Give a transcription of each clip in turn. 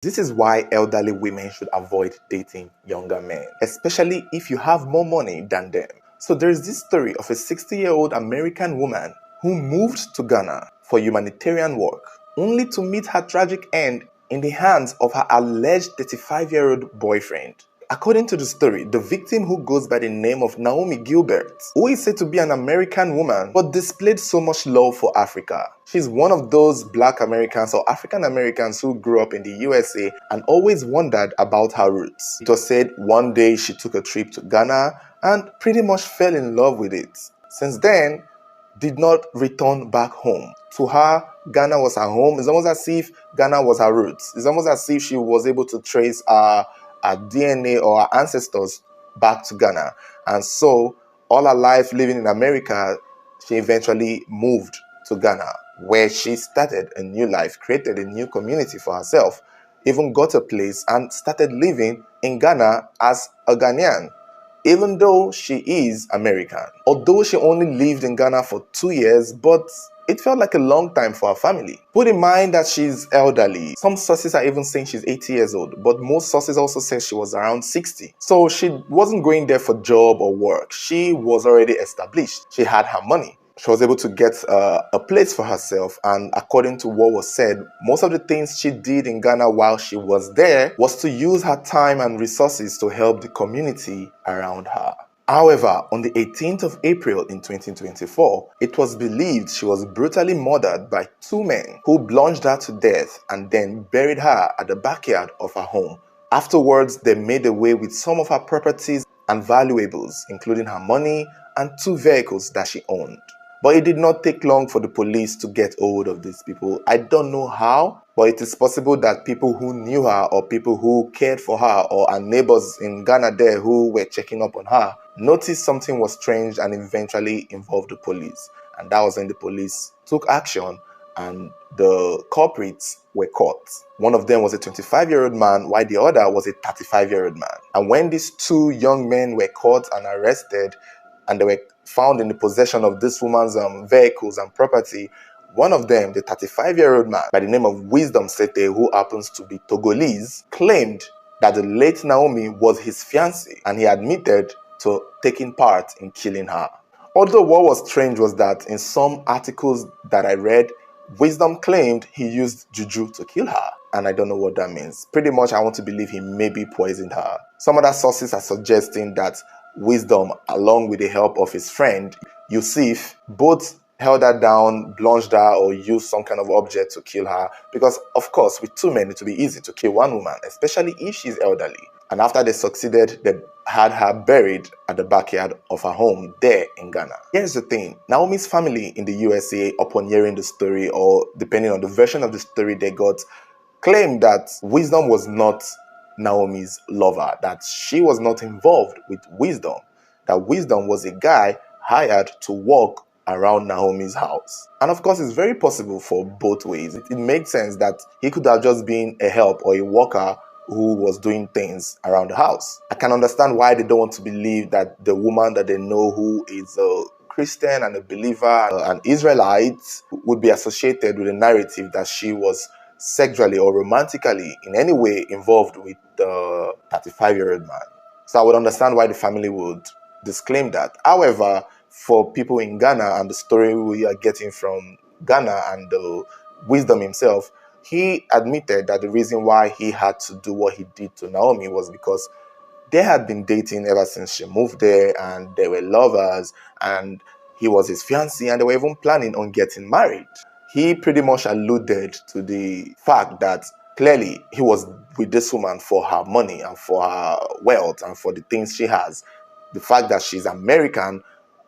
This is why elderly women should avoid dating younger men, especially if you have more money than them. So there is this story of a 60-year-old American woman who moved to Ghana for humanitarian work, only to meet her tragic end in the hands of her alleged 35-year-old boyfriend. According to the story, the victim, who goes by the name of Naomi Gilbert, who is said to be an American woman but displayed so much love for Africa. She's one of those Black Americans or African Americans who grew up in the USA and always wondered about her roots. It was said one day she took a trip to Ghana and pretty much fell in love with it. Since then, did not return back home. To her, Ghana was her home. It's almost as if Ghana was her roots. It's almost as if she was able to trace her DNA or her ancestors back to Ghana. And so, all her life living in America, she eventually moved to Ghana, where she started a new life, created a new community for herself, even got a place and started living in Ghana as a Ghanaian, even though she is American. Although she only lived in Ghana for 2 years, but it felt like a long time for her family. Put in mind that she's elderly. Some sources are even saying she's 80 years old, but most sources also say she was around 60. So she wasn't going there for job or work. She was already established. She had her money. She was able to get a place for herself, and according to what was said, most of the things she did in Ghana while she was there was to use her time and resources to help the community around her. However, on the 18th of April in 2024, it was believed she was brutally murdered by two men who plunged her to death and then buried her at the backyard of her home. Afterwards, they made away with some of her properties and valuables, including her money and two vehicles that she owned. But it did not take long for the police to get hold of these people. I don't know how, but it is possible that people who knew her or people who cared for her or her neighbors in Ghana there who were checking up on her noticed something was strange and eventually involved the police. And that was when the police took action and the culprits were caught. One of them was a 25-year-old man, while the other was a 35-year-old man. And when these two young men were caught and arrested, and they were found in the possession of this woman's vehicles and property, one of them, the 35-year-old man by the name of Wisdom Sete, who happens to be Togolese, claimed that the late Naomi was his fiancée, and he admitted to taking part in killing her. Although what was strange was that in some articles that I read, Wisdom claimed he used juju to kill her, and I don't know what that means. Pretty much I want to believe he maybe poisoned her. Some other sources are suggesting that Wisdom, along with the help of his friend Yusuf, both held her down, plunged her, or used some kind of object to kill her. Because, of course, with two men, it would be easy to kill one woman, especially if she's elderly. And after they succeeded, they had her buried at the backyard of her home there in Ghana. Here's the thing. Naomi's family in the USA, upon hearing the story, or depending on the version of the story they got, claimed that Wisdom was not Naomi's lover, that she was not involved with Wisdom, that Wisdom was a guy hired to walk around Naomi's house. And of course, it's very possible for both ways. It makes sense that he could have just been a help or a worker who was doing things around the house. I can understand why they don't want to believe that the woman that they know who is a Christian and a believer, an Israelite, would be associated with a narrative that she was sexually or romantically in any way involved with the 35-year-old man. So I would understand why the family would disclaim that. However, for people in Ghana and the story we are getting from Ghana and the Wisdom himself, he admitted that the reason why he had to do what he did to Naomi was because they had been dating ever since she moved there, and they were lovers, and he was his fiancé, and they were even planning on getting married. He pretty much alluded to the fact that clearly he was with this woman for her money and for her wealth and for the things she has. The fact that she's American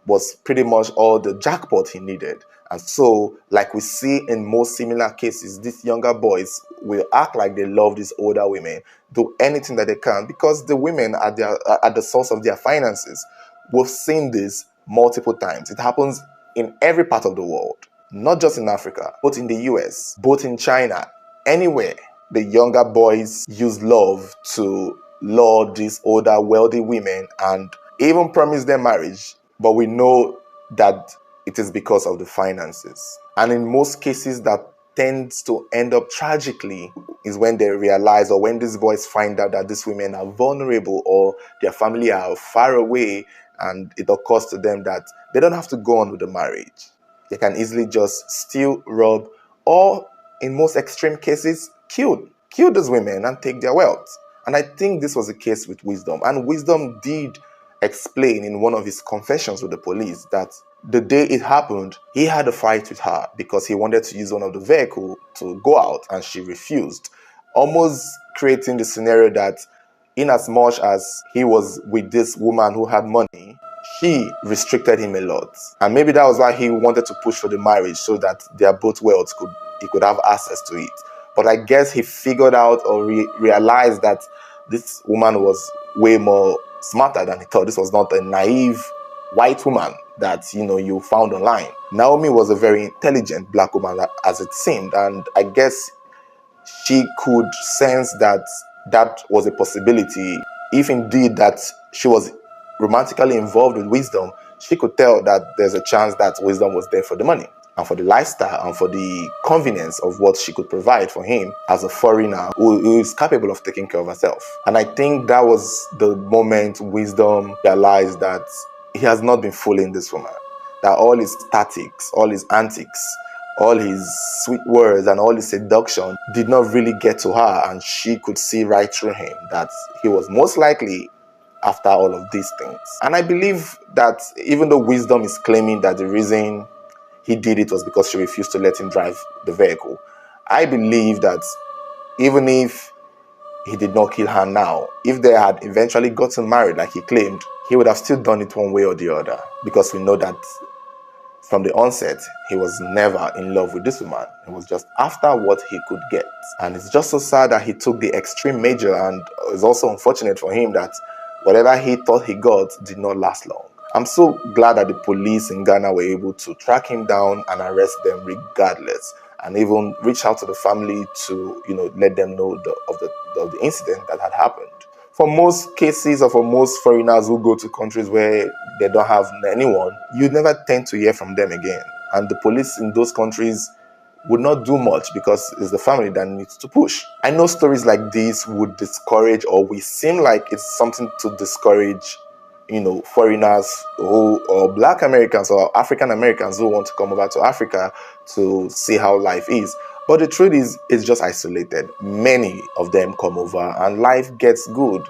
was pretty much all the jackpot he needed. And so, like we see in most similar cases, these younger boys will act like they love these older women, do anything that they can, because the women are at the source of their finances. We've seen this multiple times. It happens in every part of the world, not just in Africa, but in the US, both in China, anywhere. The younger boys use love to lure these older, wealthy women and even promise them marriage. But we know that it is because of the finances. And in most cases that tends to end up tragically is when they realize, or when these boys find out that these women are vulnerable or their family are far away, and it occurs to them that they don't have to go on with the marriage. They can easily just steal, rob, or in most extreme cases, kill those women and take their wealth. And I think this was the case with Wisdom. And Wisdom did explain in one of his confessions with the police that the day it happened, he had a fight with her because he wanted to use one of the vehicle to go out and she refused, almost creating the scenario that in as much as he was with this woman who had money, she restricted him a lot. And maybe that was why he wanted to push for the marriage, so that their both wealth he could have access to it. But I guess he figured out or realized that this woman was way more smarter than he thought. This was not a naive white woman that you found online. Naomi was a very intelligent black woman, as it seemed, and I guess she could sense that that was a possibility. If indeed that she was romantically involved with Wisdom, she could tell that there's a chance that Wisdom was there for the money and for the lifestyle and for the convenience of what she could provide for him as a foreigner who is capable of taking care of herself. And I think that was the moment Wisdom realized that he has not been fooling this woman, that all his tactics, all his antics, all his sweet words and all his seduction did not really get to her, and she could see right through him, that he was most likely after all of these things. And I believe that even though Wisdom is claiming that the reason he did it was because she refused to let him drive the vehicle, I believe that even if he did not kill her now, if they had eventually gotten married like he claimed, he would have still done it one way or the other, because we know that from the onset, he was never in love with this woman. It was just after what he could get. And it's just so sad that he took the extreme measure, and it's also unfortunate for him that whatever he thought he got did not last long. I'm so glad that the police in Ghana were able to track him down and arrest them regardless, and even reach out to the family to, let them know of the incident that had happened. For most cases, or for most foreigners who go to countries where they don't have anyone, you never tend to hear from them again. And the police in those countries would not do much because it's the family that needs to push. I know stories like this would discourage, or we seem like it's something to discourage, foreigners or Black Americans or African Americans who want to come over to Africa to see how life is. But the truth is, it's just isolated. Many of them come over and life gets good.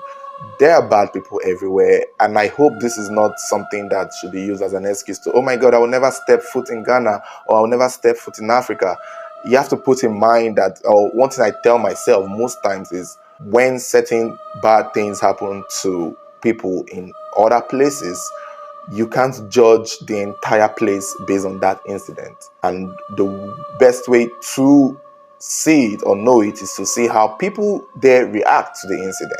There are bad people everywhere, and I hope this is not something that should be used as an excuse to, oh my God, I will never step foot in Ghana, or I will never step foot in Africa. You have to put in mind that, or one thing I tell myself most times is, when certain bad things happen to people in other places, you can't judge the entire place based on that incident. And the best way to see it or know it is to see how people there react to the incident.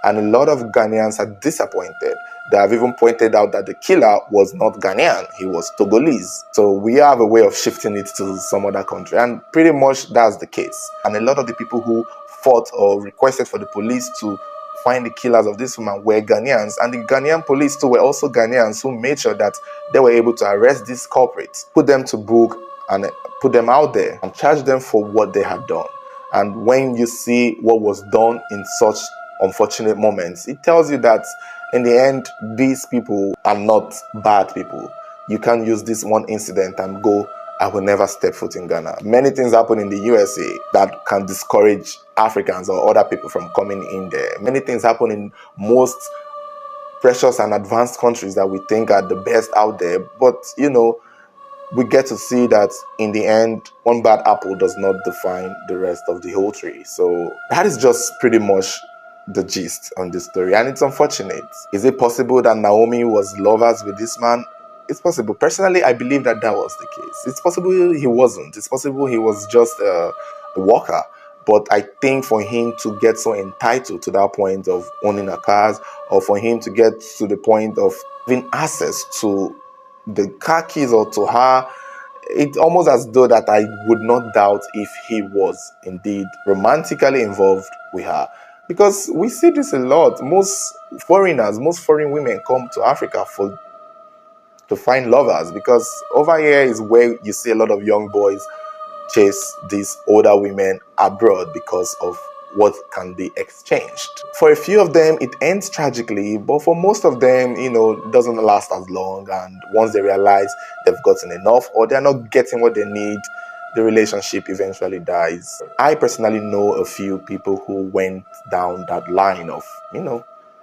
And a lot of Ghanaians are disappointed. They have even pointed out that the killer was not Ghanaian, he was Togolese. So we have a way of shifting it to some other country, and pretty much that's the case. And a lot of the people who fought or requested for the police to find the killers of this woman were Ghanaians, and the Ghanaian police too were also Ghanaians who made sure that they were able to arrest these culprits, put them to book, and put them out there and charge them for what they had done. And when you see what was done in such unfortunate moments, it tells you that in the end, these people are not bad people. You can't use this one incident and go, I will never step foot in Ghana. Many things happen in the USA that can discourage Africans or other people from coming in there. Many things happen in most precious and advanced countries that we think are the best out there. But, we get to see that in the end, one bad apple does not define the rest of the whole tree. So that is just pretty much the gist on this story. And it's unfortunate. Is it possible that Naomi was lovers with this man? It's possible. Personally, I believe that was the case. It's possible he wasn't. It's possible he was just a worker. But I think for him to get so entitled to that point of owning a car, or for him to get to the point of having access to the car keys or to her, it's almost as though that I would not doubt if he was indeed romantically involved with her. Because we see this a lot. Most foreign women come to Africa to find lovers, because over here is where you see a lot of young boys chase these older women abroad because of what can be exchanged. For a few of them, it ends tragically, but for most of them, it doesn't last as long. And once they realize they've gotten enough or they're not getting what they need, the relationship eventually dies. I personally know a few people who went down that line of,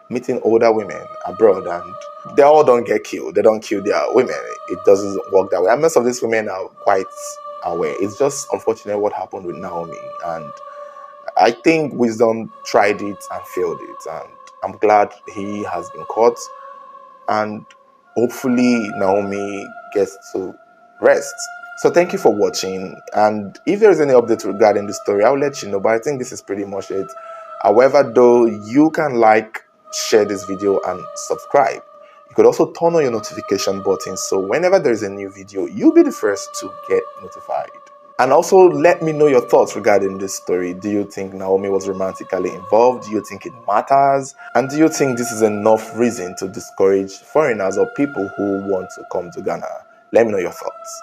meeting older women abroad, and they all don't get killed. They don't kill their women. It doesn't work that way. And most of these women are quite aware. It's just unfortunate what happened with Naomi. And I think Wisdom tried it and failed it. And I'm glad he has been caught. And hopefully Naomi gets to rest. So thank you for watching. And if there is any update regarding the story, I'll let you know. But I think this is pretty much it. However, though, you can share this video and subscribe. You could also turn on your notification button so whenever there is a new video, you'll be the first to get notified. And also let me know your thoughts regarding this story. Do you think Naomi was romantically involved? Do you think it matters? And do you think this is enough reason to discourage foreigners or people who want to come to Ghana? Let me know your thoughts.